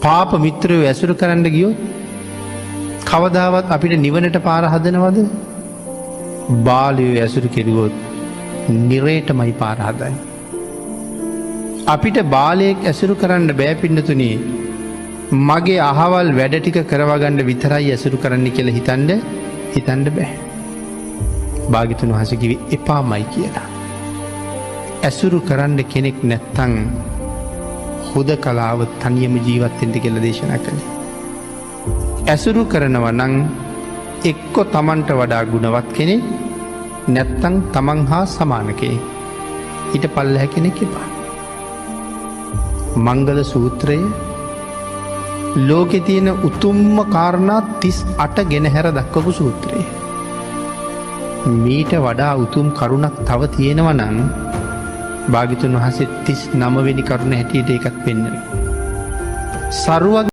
පාප මිත්‍රයෝ ඇසුරු කරන්න ගියොත් කවදාවත් අපිට නිවනට පාර හදනවද? බාලයෝ ඇසුරු කෙරුවොත් නිරේටමයි පාර හදයි. අපිට බාලයෙක් ඇසුරු කරන්න බෑ පින්නතුනේ. මගේ අහවල් වැඩ ටික කරවගන්න විතරයි ඇසුරු කරන්න කියලා හිතන්න බෑ. භාග්‍යවතුන් වහන්සේ කිව්වේ එපාමයි කියලා. ඇසුරු කරන්න කෙනෙක් නැත්තං හුදකලාව තනියම ජීවත් වෙන්න කියලා දේශනා කළේ. ඇසුරු කරනවා නම් එක්ක තමන්ට වඩා ගුණවත් කෙනෙක් නැත්තං තමන් හා සමාන කෙනෙක්. ඊට පල්ලෙහා කෙනෙක් එපා. මංගල සූත්‍රයේ ලෝකෙ තියෙන උතුම්ම කාරණා 38 ගෙන හැර දක්වපු සූත්‍රය. මීට වඩා උතුම් කරුණක් තව තියෙනවා නම් භාග්‍යවතුන් වහන්සේ 39 වෙනි කරුණ හැටියට ඒකත් පෙන්වනවා. සරුවක්